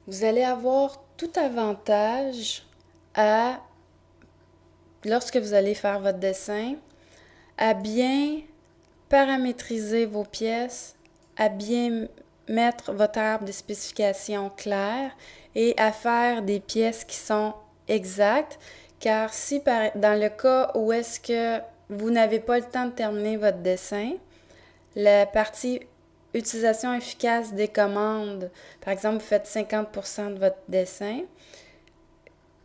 Vous allez avoir tout avantage à, lorsque vous allez faire votre dessin, à bien paramétriser vos pièces, à bien mettre votre arbre de spécification clair et à faire des pièces qui sont exactes. Car si dans le cas où est-ce que vous n'avez pas le temps de terminer votre dessin, la partie utilisation efficace des commandes, par exemple, vous faites 50% de votre dessin,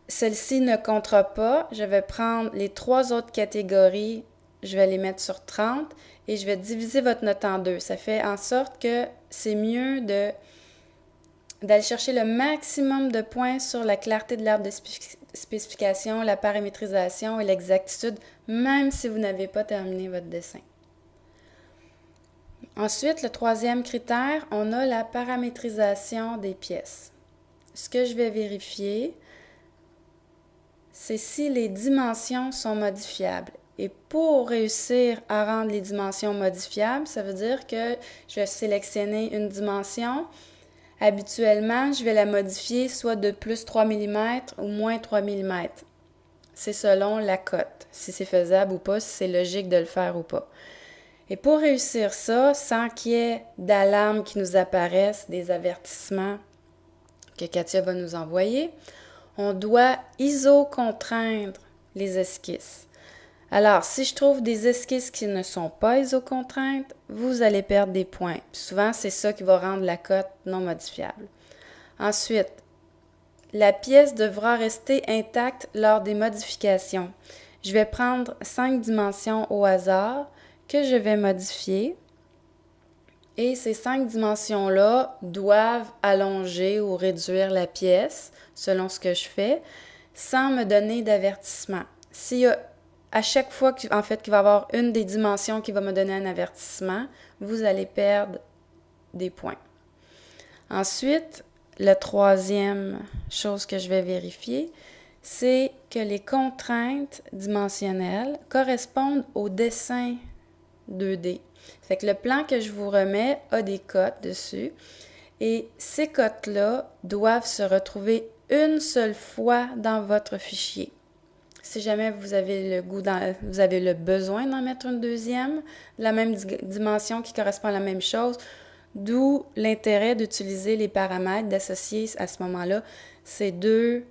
celle-ci ne comptera pas. Je vais prendre les trois autres catégories, je vais les mettre sur 30 et je vais diviser votre note en deux. Ça fait en sorte que c'est mieux d'aller chercher le maximum de points sur la clarté de l'arbre de spécification, la paramétrisation et l'exactitude, même si vous n'avez pas terminé votre dessin. Ensuite, le troisième critère, on a la paramétrisation des pièces. Ce que je vais vérifier, c'est si les dimensions sont modifiables. Et pour réussir à rendre les dimensions modifiables, ça veut dire que je vais sélectionner une dimension. Habituellement, je vais la modifier soit de plus 3 mm ou moins 3 mm. C'est selon la cote, si c'est faisable ou pas, si c'est logique de le faire ou pas. Et pour réussir ça, sans qu'il y ait d'alarmes qui nous apparaissent, des avertissements que Katia va nous envoyer, on doit iso-contraindre les esquisses. Alors, si je trouve des esquisses qui ne sont pas iso-contraintes, vous allez perdre des points. Puis souvent, c'est ça qui va rendre la cote non modifiable. Ensuite, la pièce devra rester intacte lors des modifications. Je vais prendre 5 dimensions au hasard que je vais modifier. Et ces 5 dimensions-là doivent allonger ou réduire la pièce, selon ce que je fais, sans me donner d'avertissement. S'il y a à chaque fois qu'il va y avoir une des dimensions qui va me donner un avertissement, vous allez perdre des points. Ensuite, la troisième chose que je vais vérifier, c'est que les contraintes dimensionnelles correspondent au dessin 2D. Fait que le plan que je vous remets a des cotes dessus et ces cotes-là doivent se retrouver une seule fois dans votre fichier. Si jamais vous avez vous avez le besoin d'en mettre une deuxième, la même dimension qui correspond à la même chose, d'où l'intérêt d'utiliser les paramètres, d'associer à ce moment-là ces deux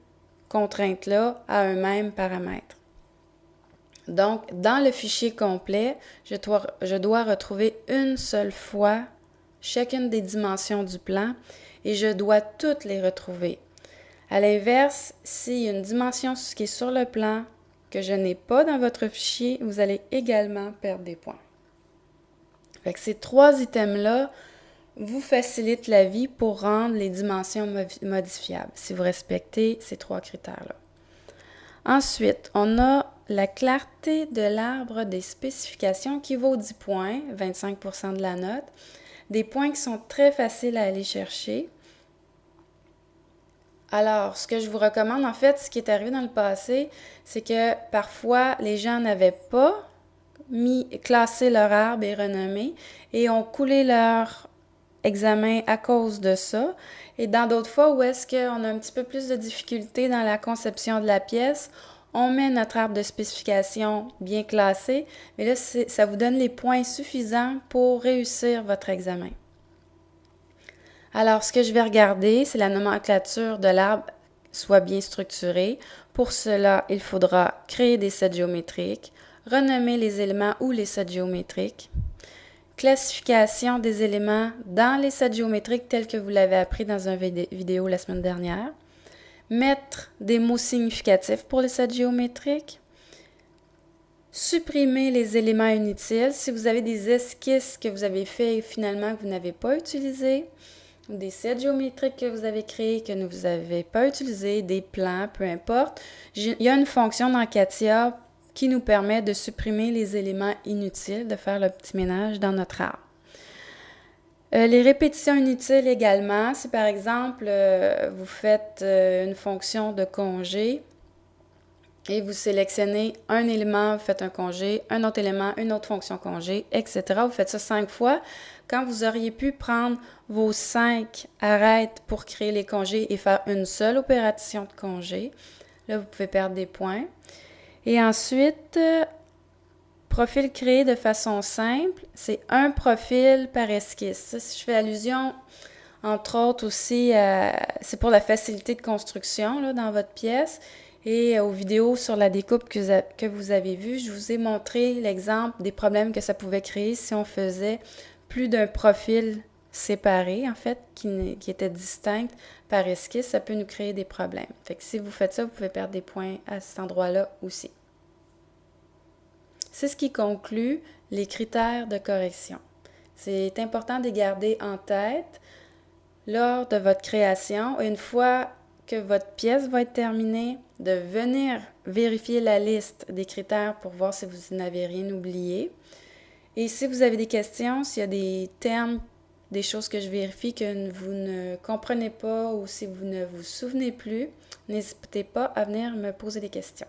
contraintes-là à un même paramètre. Donc, dans le fichier complet, je dois retrouver une seule fois chacune des dimensions du plan et je dois toutes les retrouver. À l'inverse, s'il y a une dimension qui est sur le plan que je n'ai pas dans votre fichier, vous allez également perdre des points. Fait que ces trois items-là vous facilitent la vie pour rendre les dimensions modifiables, si vous respectez ces trois critères-là. Ensuite, on a la clarté de l'arbre des spécifications qui vaut 10 points, 25% de la note. Des points qui sont très faciles à aller chercher. Alors, ce que je vous recommande, en fait, ce qui est arrivé dans le passé, c'est que parfois, les gens n'avaient pas classé leur arbre et renommé et ont coulé leur examen à cause de ça. Et dans d'autres fois où est-ce qu'on a un petit peu plus de difficulté dans la conception de la pièce, on met notre arbre de spécification bien classé, mais là, ça vous donne les points suffisants pour réussir votre examen. Alors, ce que je vais regarder, c'est la nomenclature de l'arbre soit bien structurée. Pour cela, il faudra créer des sets géométriques, renommer les éléments ou les sets géométriques, classification des éléments dans les sets géométriques tels que vous l'avez appris dans une vidéo la semaine dernière, mettre des mots significatifs pour les sets géométriques, supprimer les éléments inutiles. Si vous avez des esquisses que vous avez fait et finalement que vous n'avez pas utilisées, ou des sets géométriques que vous avez créés que vous n'avez pas utilisés, des plans, peu importe, il y a une fonction dans CATIA qui nous permet de supprimer les éléments inutiles, de faire le petit ménage dans notre arbre. Les répétitions inutiles également, si par exemple vous faites une fonction de congé et vous sélectionnez un élément, vous faites un congé, un autre élément, une autre fonction congé, etc. Vous faites ça 5 fois. Quand vous auriez pu prendre vos 5 arêtes pour créer les congés et faire une seule opération de congé, là, vous pouvez perdre des points. Et ensuite, profil créé de façon simple, c'est un profil par esquisse. Ça, si je fais allusion, entre autres aussi, c'est pour la facilité de construction là, dans votre pièce. Et aux vidéos sur la découpe que vous avez vues, je vous ai montré l'exemple des problèmes que ça pouvait créer si on faisait plus d'un profil séparé, en fait, qui était distinct par esquisse. Ça peut nous créer des problèmes. Fait que si vous faites ça, vous pouvez perdre des points à cet endroit-là aussi. C'est ce qui conclut les critères de correction. C'est important de les garder en tête lors de votre création. Une fois que votre pièce va être terminée, de venir vérifier la liste des critères pour voir si vous n'avez rien oublié. Et si vous avez des questions, s'il y a des termes, des choses que je vérifie que vous ne comprenez pas ou si vous ne vous souvenez plus, n'hésitez pas à venir me poser des questions.